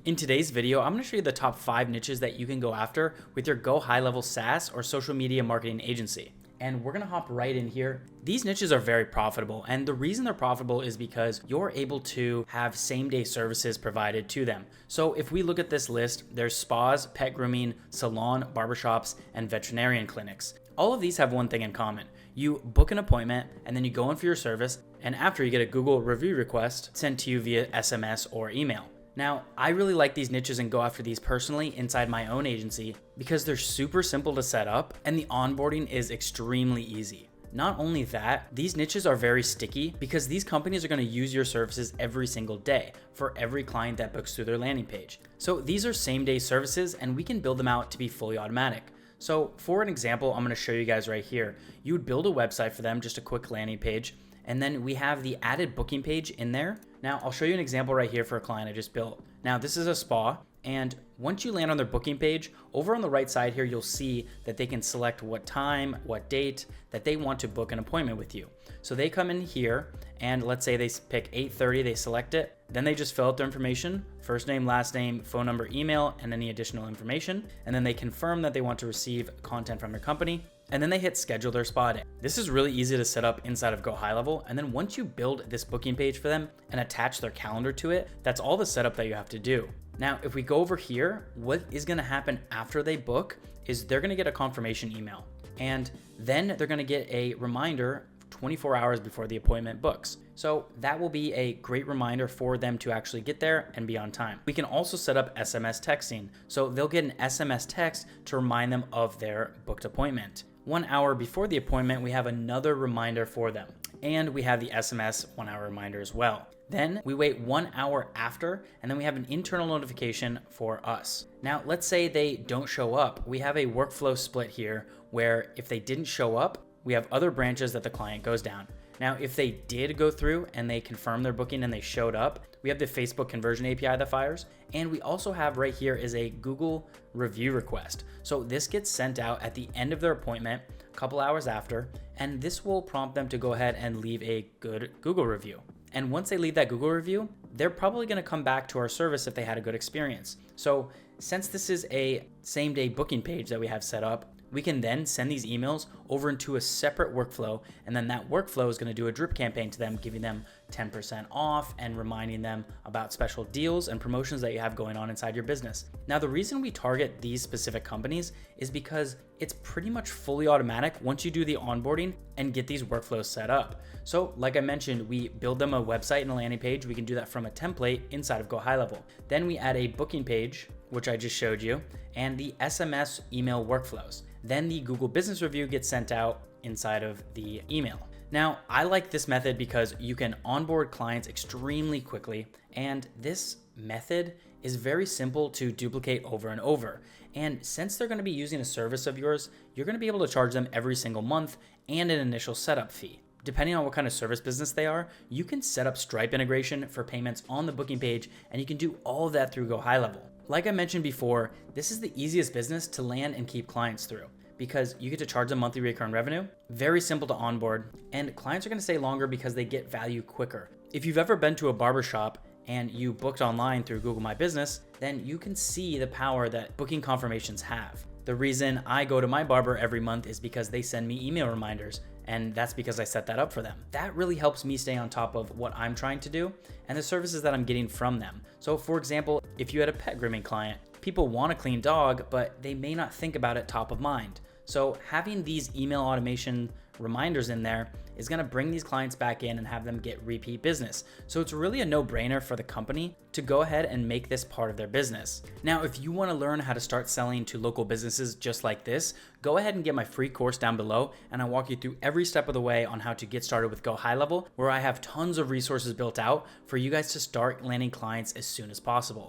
In today's video, I'm going to show you the top 5 niches that you can go after with your Go High Level SaaS or social media marketing agency. And we're going to hop right in here. These niches are very profitable, and the reason they're profitable is because you're able to have same-day services provided to them. So if we look at this list, there's spas, pet grooming, salon, barbershops, and veterinarian clinics. All of these have one thing in common. You book an appointment and then you go in for your service, and after you get a Google review request sent to you via SMS or email. Now, I really like these niches and go after these personally inside my own agency because they're super simple to set up and the onboarding is extremely easy. Not only that, these niches are very sticky because these companies are going to use your services every single day for every client that books through their landing page. So these are same-day services and we can build them out to be fully automatic. So for an example, I'm going to show you guys right here. You would build a website for them, just a quick landing page, and then we have the added booking page in there. Now I'll show you an example right here for a client I just built. Now this is a spa, and once you land on their booking page, over on the right side here, you'll see that they can select what time, what date that they want to book an appointment with you. So they come in here and let's say they pick 8:30, they select it. Then they just fill out their information, first name, last name, phone number, email, and any additional information. And then they confirm that they want to receive content from your company. And then they hit schedule their spa day. This is really easy to set up inside of GoHighLevel. And then once you build this booking page for them and attach their calendar to it, that's all the setup that you have to do. Now, if we go over here, what is gonna happen after they book is they're gonna get a confirmation email. And then they're gonna get a reminder 24 hours before the appointment books. So that will be a great reminder for them to actually get there and be on time. We can also set up SMS texting. So they'll get an SMS text to remind them of their booked appointment. 1 hour before the appointment, we have another reminder for them. And we have the SMS 1 hour reminder as well. Then we wait 1 hour after, and then we have an internal notification for us. Now, let's say they don't show up. We have a workflow split here where if they didn't show up, we have other branches that the client goes down. Now, if they did go through and they confirmed their booking and they showed up, we have the Facebook conversion API that fires. And we also have right here is a Google review request. So this gets sent out at the end of their appointment, a couple hours after, and this will prompt them to go ahead and leave a good Google review. And once they leave that Google review, they're probably gonna come back to our service if they had a good experience. So since this is a same-day booking page that we have set up, we can then send these emails over into a separate workflow, and then that workflow is gonna do a drip campaign to them, giving them 10% off and reminding them about special deals and promotions that you have going on inside your business. Now, the reason we target these specific companies is because it's pretty much fully automatic once you do the onboarding and get these workflows set up. So like I mentioned, we build them a website and a landing page. We can do that from a template inside of GoHighLevel. Then we add a booking page, which I just showed you, and the SMS email workflows. Then the Google Business Review gets sent out inside of the email. Now, I like this method because you can onboard clients extremely quickly, and this method is very simple to duplicate over and over. And since they're gonna be using a service of yours, you're gonna be able to charge them every single month and an initial setup fee. Depending on what kind of service business they are, you can set up Stripe integration for payments on the booking page, and you can do all of that through GoHighLevel. Like I mentioned before, this is the easiest business to land and keep clients through because you get to charge them monthly recurring revenue, very simple to onboard, and clients are gonna stay longer because they get value quicker. If you've ever been to a barbershop and you booked online through Google My Business, then you can see the power that booking confirmations have. The reason I go to my barber every month is because they send me email reminders, and that's because I set that up for them. That really helps me stay on top of what I'm trying to do and the services that I'm getting from them. So for example, if you had a pet grooming client, people want a clean dog, but they may not think about it top of mind. So having these email automation reminders in there is gonna bring these clients back in and have them get repeat business. So it's really a no-brainer for the company to go ahead and make this part of their business. Now, if you wanna learn how to start selling to local businesses just like this, go ahead and get my free course down below, and I'll walk you through every step of the way on how to get started with GoHighLevel, where I have tons of resources built out for you guys to start landing clients as soon as possible.